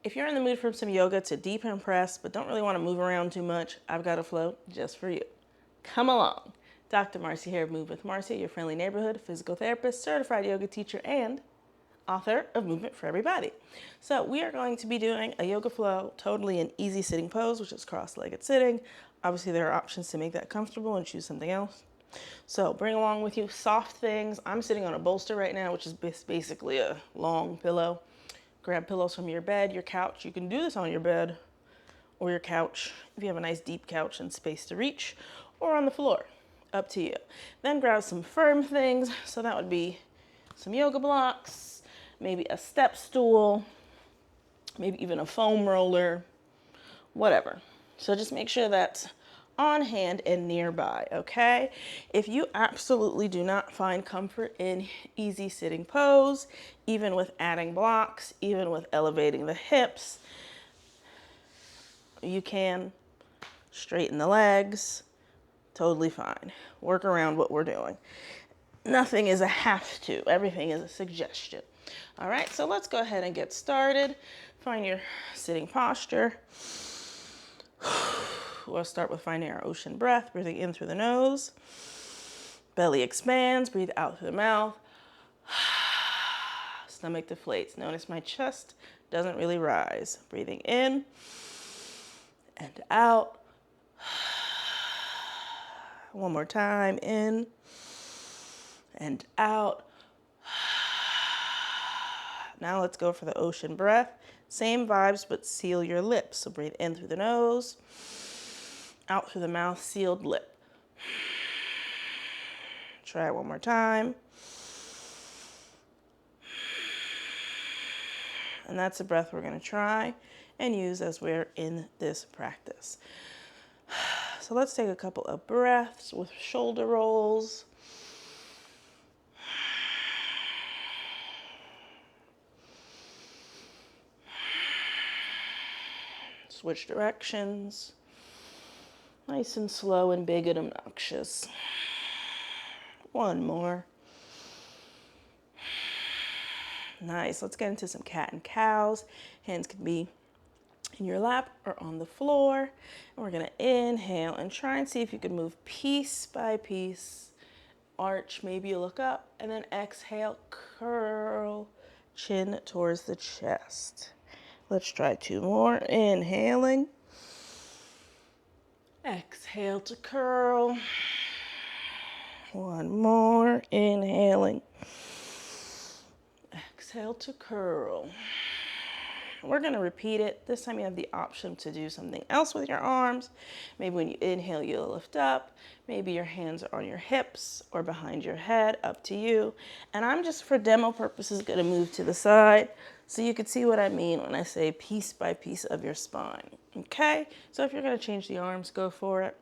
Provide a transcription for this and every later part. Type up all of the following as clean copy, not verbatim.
if you're in the mood for some yoga to decompress but don't really want to move around too much, I've got a flow just for you. Come along. Dr. Marcia here of Move with Marcia, your friendly neighborhood physical therapist, certified yoga teacher, and author of Movement for Everybody. So we are going to be doing a yoga flow totally in easy sitting pose, which is cross-legged sitting. Obviously there are options to make that comfortable and choose something else. So bring along with you soft things. I'm sitting on a bolster right now, which is basically a long pillow. Grab pillows from your bed, your couch. You can do this on your bed or your couch if you have a nice deep couch and space to reach, or on the floor, up to you. Then grab some firm things. So that would be some yoga blocks, maybe a step stool, maybe even a foam roller, whatever. So just make sure that's on hand and nearby, okay? If you absolutely do not find comfort in easy sitting pose, even with adding blocks, even with elevating the hips, you can straighten the legs, totally fine. Work around what we're doing. Nothing is a have to, everything is a suggestion. All right, so let's go ahead and get started. Find your sitting posture. We'll start with finding our ocean breath, breathing in through the nose. Belly expands, breathe out through the mouth. Stomach deflates. Notice my chest doesn't really rise. Breathing in and out. One more time, in and out. Now let's go for the ocean breath. Same vibes, but seal your lips. So breathe in through the nose, out through the mouth, sealed lip. Try it one more time. And that's the breath we're going to try and use as we're in this practice. So let's take a couple of breaths with shoulder rolls. Switch directions. Nice and slow and big and obnoxious. One more. Nice. Let's get into some cat and cows. Hands can be in your lap or on the floor. And we're going to inhale and try and see if you can move piece by piece. Arch, maybe you look up, and then exhale, curl, chin towards the chest. Let's try two more. Inhaling. Exhale to curl. One more. Inhaling. Exhale to curl. We're going to repeat it. This time you have the option to do something else with your arms. Maybe when you inhale, you'll lift up. Maybe your hands are on your hips or behind your head, up to you. And I'm just, for demo purposes, going to move to the side so you can see what I mean when I say piece by piece of your spine. Okay? So if you're going to change the arms, go for it.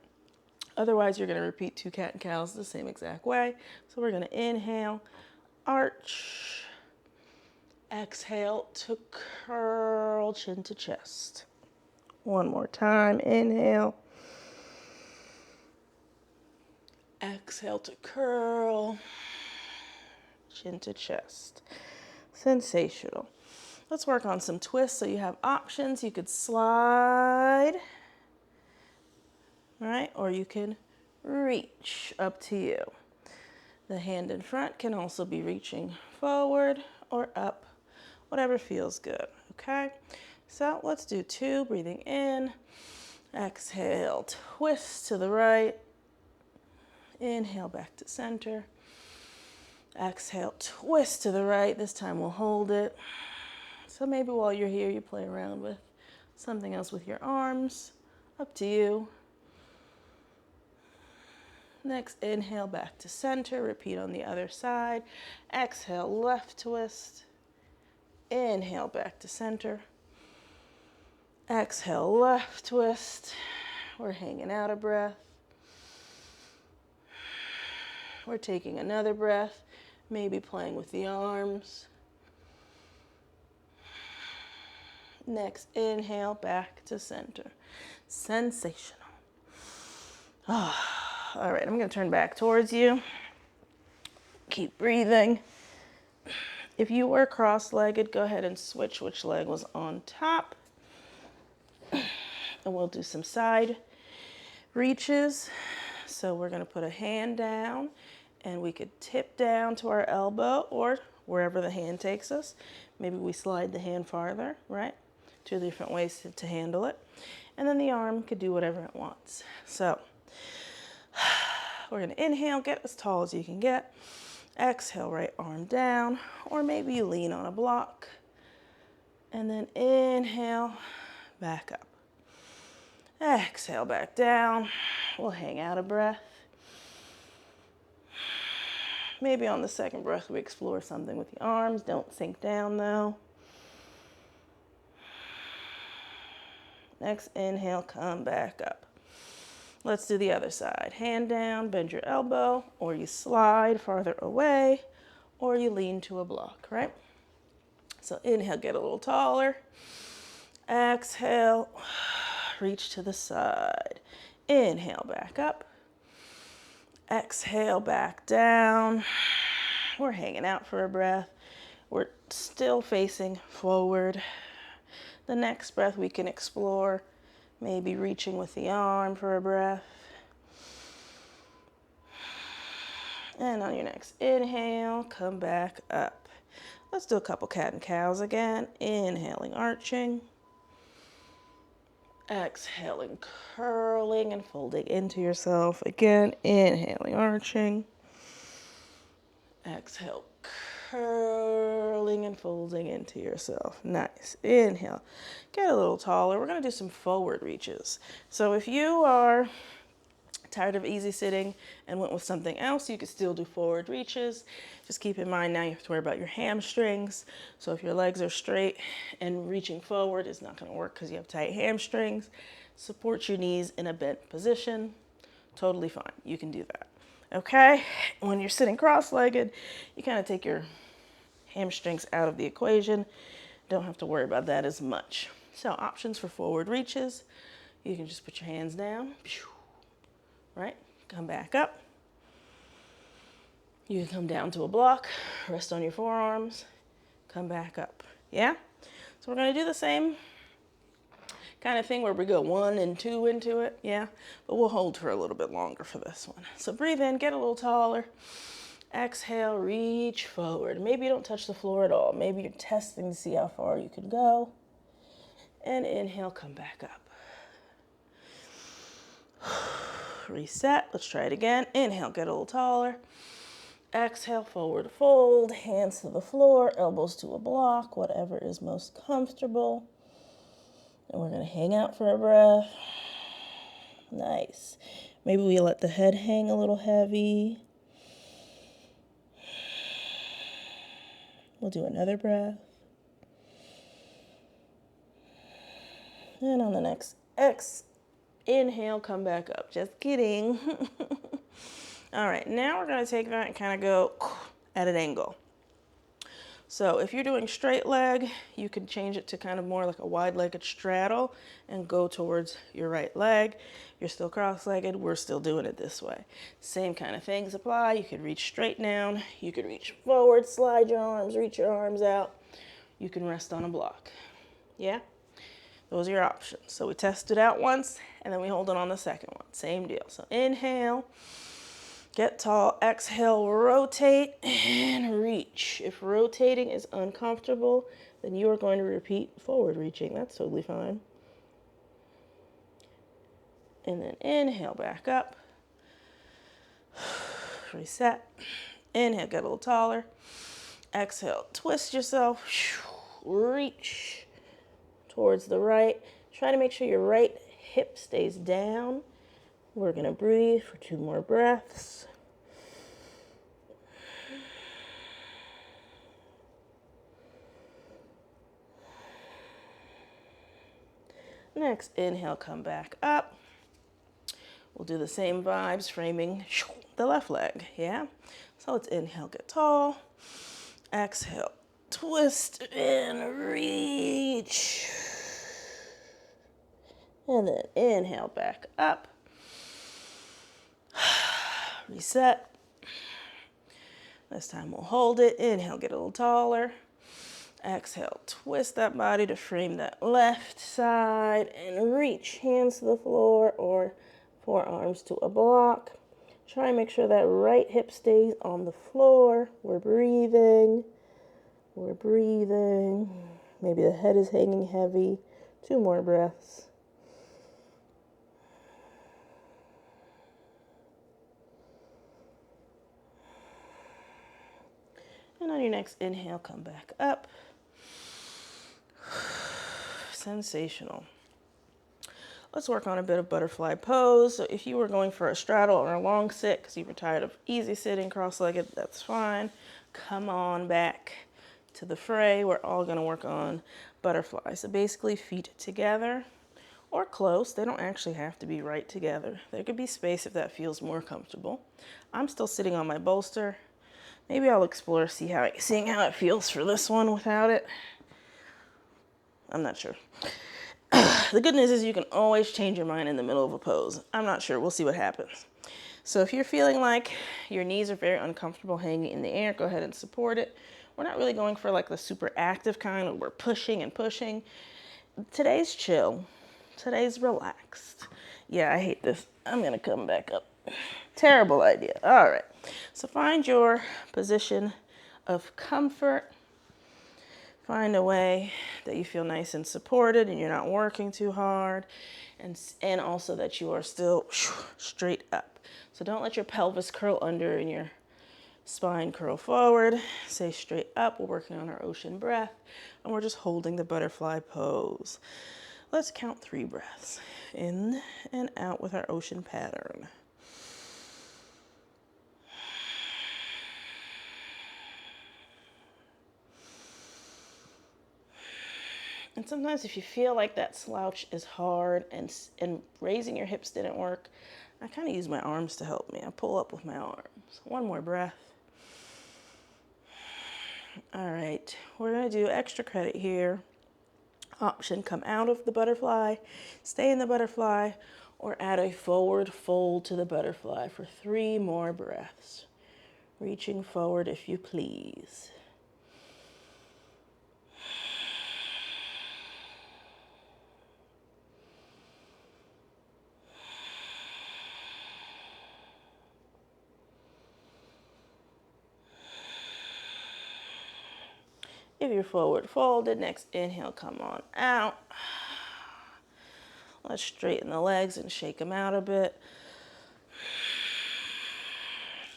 Otherwise, you're going to repeat two cat and cows the same exact way. So we're going to inhale, arch. Exhale to curl, chin to chest. One more time. Inhale. Exhale to curl, chin to chest. Sensational. Let's work on some twists. So you have options. You could slide, right? Or you can reach, up to you. The hand in front can also be reaching forward or up, whatever feels good, okay? So let's do two, breathing in, exhale, twist to the right, inhale back to center, exhale, twist to the right, this time we'll hold it. So maybe while you're here, you play around with something else with your arms, up to you. Next, inhale back to center, repeat on the other side, exhale, left twist, inhale back to center. Exhale, left twist. We're hanging out a breath. We're taking another breath, maybe playing with the arms. Next, inhale back to center. Sensational. All right, I'm going to turn back towards you. Keep breathing. If you were cross-legged, go ahead and switch which leg was on top. And we'll do some side reaches. So we're gonna put a hand down and we could tip down to our elbow or wherever the hand takes us. Maybe we slide the hand farther, right? Two different ways to handle it. And then the arm could do whatever it wants. So we're gonna inhale, get as tall as you can get. Exhale, right arm down, or maybe you lean on a block. And then inhale, back up. Exhale, back down. We'll hang out a breath. Maybe on the second breath, we explore something with the arms. Don't sink down though. Next inhale, come back up. Let's do the other side. Hand down, bend your elbow, or you slide farther away, or you lean to a block, right? So inhale, get a little taller. Exhale, reach to the side. Inhale, back up. Exhale, back down. We're hanging out for a breath. We're still facing forward. The next breath we can explore, maybe reaching with the arm for a breath. And on your next inhale, come back up. Let's do a couple cat and cows again. Inhaling, arching. Exhaling, curling and folding into yourself. Again, inhaling, arching. Exhale, curling and folding into yourself. Nice. Inhale, get a little taller. We're going to do some forward reaches. So if you are tired of easy sitting and went with something else, you could still do forward reaches. Just keep in mind now you have to worry about your hamstrings. So if your legs are straight and reaching forward is not going to work because you have tight hamstrings. Support your knees in a bent position. Totally fine. You can do that. Okay? When you're sitting cross-legged, you kind of take your hamstrings out of the equation. Don't have to worry about that as much. So options for forward reaches. You can just put your hands down. Right? Come back up. You can come down to a block, rest on your forearms, come back up. Yeah? So we're going to do the same kind of thing where we go 1 and 2 into it. Yeah? But we'll hold for a little bit longer for this one. So breathe in, get a little taller. Exhale, reach forward. Maybe you don't touch the floor at all. Maybe you're testing to see how far you can go. And inhale, come back up. Reset. Let's try it again. Inhale, get a little taller. Exhale, forward fold, hands to the floor, elbows to a block, whatever is most comfortable. And we're going to hang out for a breath. Nice. Maybe we let the head hang a little heavy. We'll do another breath. And on the next inhale, come back up. Just kidding. All right, now we're going to take that and kind of go at an angle. So if you're doing straight leg, you can change it to kind of more like a wide-legged straddle and go towards your right leg. You're still cross-legged, we're still doing it this way. Same kind of things apply. You could reach straight down, you could reach forward, slide your arms, reach your arms out. You can rest on a block. Yeah? Those are your options. So we test it out once, and then we hold it on the second one. Same deal. So inhale, get tall, exhale, rotate, and reach. If rotating is uncomfortable, then you are going to repeat forward reaching. That's totally fine. And then inhale, back up. Reset. Inhale, get a little taller. Exhale, twist yourself. Reach towards the right. Try to make sure your right hip stays down. We're going to breathe for 2 more breaths. Next, inhale, come back up. We'll do the same vibes, framing the left leg, yeah? So let's inhale, get tall. Exhale, twist and reach. And then inhale, back up. Reset. This time we'll hold it. Inhale, get a little taller. Exhale, twist that body to frame that left side and reach hands to the floor or forearms to a block. Try and make sure that right hip stays on the floor. We're breathing. We're breathing. Maybe the head is hanging heavy. 2 more breaths. And on your next inhale, come back up. Sensational. Let's work on a bit of butterfly pose. So if you were going for a straddle or a long sit because you were tired of easy sitting cross-legged, that's fine. Come on back to the fray. We're all going to work on butterfly. So basically feet together or close. They don't actually have to be right together. There could be space if that feels more comfortable. I'm still sitting on my bolster. Maybe I'll explore, seeing how it feels for this one without it. I'm not sure. The good news is you can always change your mind in the middle of a pose. I'm not sure. We'll see what happens. So if you're feeling like your knees are very uncomfortable hanging in the air, go ahead and support it. We're not really going for like the super active kind where we're pushing and pushing. Today's chill. Today's relaxed. Yeah, I hate this. I'm going to come back up. Terrible idea. All right. So find your position of comfort. Find a way that you feel nice and supported and you're not working too hard, and also that you are still straight up. So don't let your pelvis curl under and your spine curl forward. Stay straight up. We're working on our ocean breath and we're just holding the butterfly pose. Let's count 3 breaths in and out with our ocean pattern. And sometimes if you feel like that slouch is hard and raising your hips didn't work, I kind of use my arms to help me. I pull up with my arms. 1 more breath. All right, we're going to do extra credit here. Option, come out of the butterfly, stay in the butterfly, or add a forward fold to the butterfly for 3 more breaths. Reaching forward if you please. If you're forward folded, next inhale, come on out. Let's straighten the legs and shake them out a bit.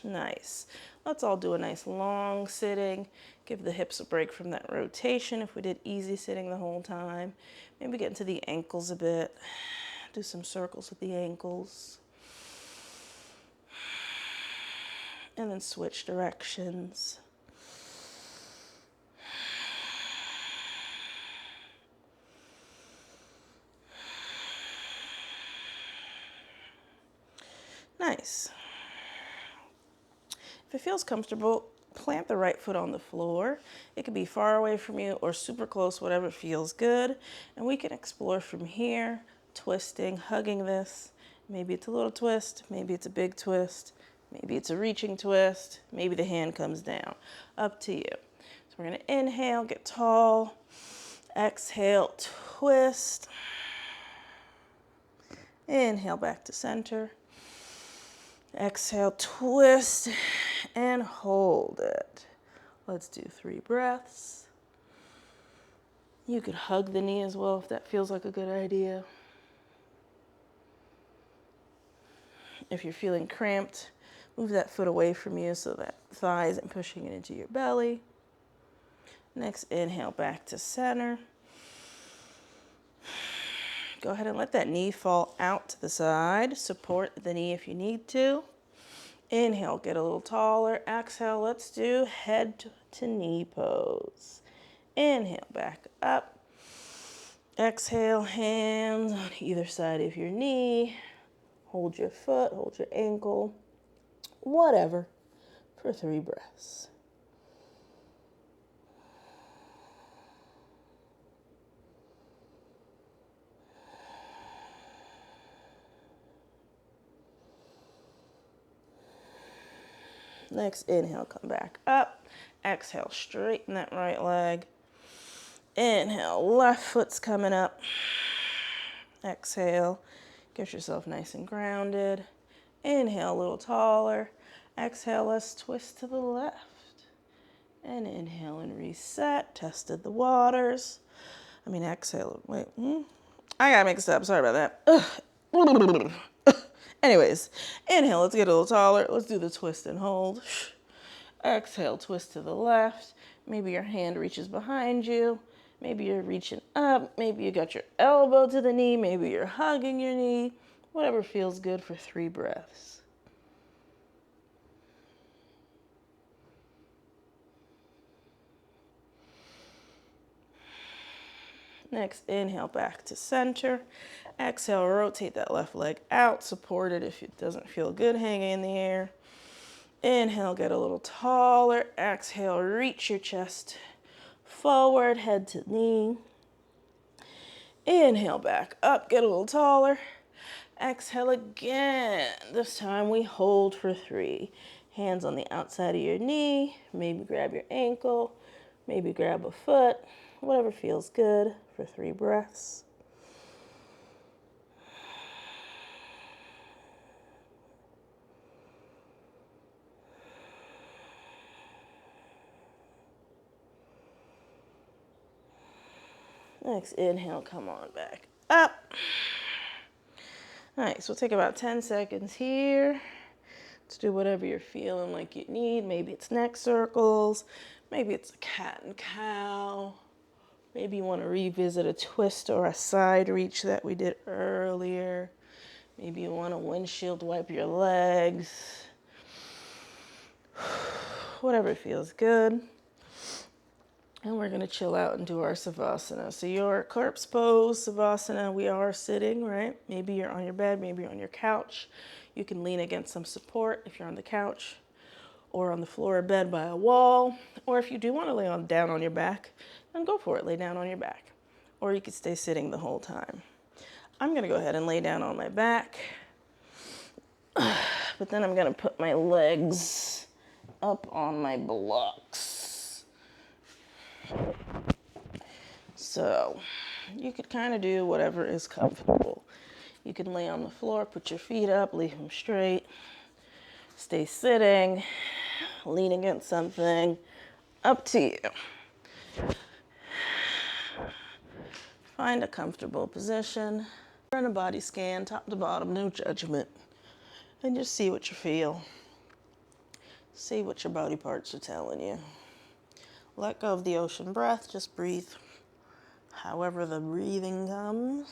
Nice. Let's all do a nice long sitting. Give the hips a break from that rotation if we did easy sitting the whole time. Maybe get into the ankles a bit. Do some circles with the ankles. And then switch directions. Nice. If it feels comfortable, plant the right foot on the floor. It could be far away from you or super close, whatever feels good. And we can explore from here, twisting, hugging this. Maybe it's a little twist, maybe it's a big twist, maybe it's a reaching twist, maybe the hand comes down. Up to you. So we're gonna inhale, get tall. Exhale, twist. Inhale back to center. Exhale, twist, and hold it. Let's do 3 breaths. You could hug the knee as well if that feels like a good idea. If you're feeling cramped, move that foot away from you so that thigh isn't pushing it into your belly. Next, inhale back to center. Go ahead and let that knee fall out to the side. Support the knee if you need to. Inhale, get a little taller. Exhale, let's do head to knee pose. Inhale, back up. Exhale, hands on either side of your knee. Hold your foot, hold your ankle, whatever, for 3 breaths. Next inhale, come back up. Exhale, straighten that right leg. Inhale, left foot's coming up. Exhale, get yourself nice and grounded. Inhale, a little taller. Exhale, let's twist to the left. And inhale and reset. Tested the waters. Exhale. Wait. I got mixed up. Sorry about that. Anyways, inhale. Let's get a little taller. Let's do the twist and hold. Exhale, twist to the left. Maybe your hand reaches behind you. Maybe you're reaching up. Maybe you got your elbow to the knee. Maybe you're hugging your knee. Whatever feels good for 3 breaths. Next, inhale back to center. Exhale, rotate that left leg out. Support it if it doesn't feel good hanging in the air. Inhale, get a little taller. Exhale, reach your chest forward, head to knee. Inhale, back up, get a little taller. Exhale again. This time we hold for 3. Hands on the outside of your knee. Maybe grab your ankle. Maybe grab a foot. Whatever feels good for 3 breaths. Next inhale, come on back up. All right, so we'll take about 10 seconds here to do whatever you're feeling like you need. Maybe it's neck circles. Maybe it's a cat and cow. Maybe you want to revisit a twist or a side reach that we did earlier. Maybe you want to windshield wipe your legs. Whatever feels good. And we're going to chill out and do our Savasana. So your corpse pose, Savasana, we are sitting, right? Maybe you're on your bed, maybe you're on your couch. You can lean against some support if you're on the couch or on the floor or bed by a wall. Or if you do want to lay down on your back, then go for it. Lay down on your back. Or you could stay sitting the whole time. I'm going to go ahead and lay down on my back. But then I'm going to put my legs up on my blocks. So you could kind of do whatever is comfortable. You can lay on the floor, put your feet up, leave them straight. Stay sitting, lean against something. Up to you. Find a comfortable position. Run a body scan, top to bottom, no judgment. And just see what you feel. See what your body parts are telling you. Let go of the ocean breath, just breathe however the breathing comes.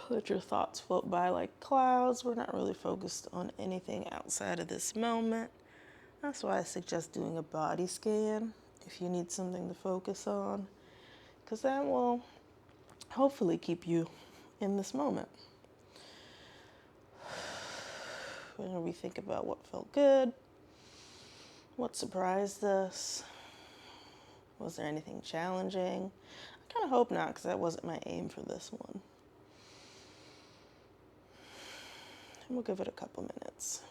Let your thoughts float by like clouds. We're not really focused on anything outside of this moment. That's why I suggest doing a body scan if you need something to focus on, because that will hopefully keep you in this moment. When we think about what felt good, what surprised us, was there anything challenging? I kind of hope not, because that wasn't my aim for this one. And we'll give it a couple minutes.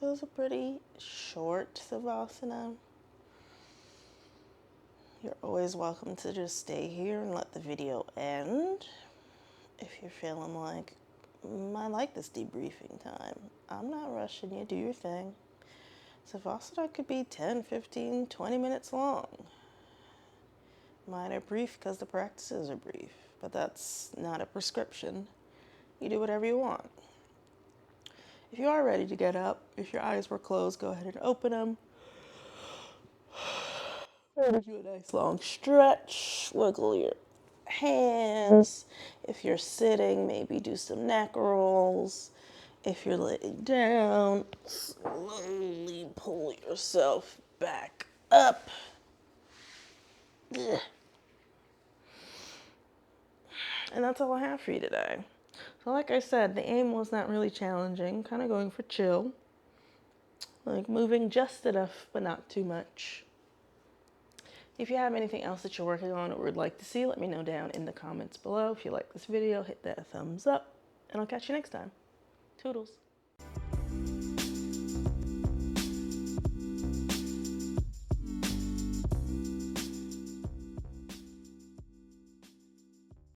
was a pretty short Savasana. You're always welcome to just stay here and let the video end. If you're feeling like, I like this debriefing time, I'm not rushing you, do your thing. Savasana could be 10, 15, 20 minutes long. Mine are brief because the practices are brief, but that's not a prescription. You do whatever you want. If you are ready to get up, if your eyes were closed, go ahead and open them. Or do a nice long stretch. Wiggle your hands. If you're sitting, maybe do some neck rolls. If you're laying down, slowly pull yourself back up. Ugh. And that's all I have for you today. So like I said, the aim was not really challenging, kind of going for chill. Like moving just enough, but not too much. If you have anything else that you're working on or would like to see, let me know down in the comments below. If you like this video, hit that thumbs up, and I'll catch you next time. Toodles.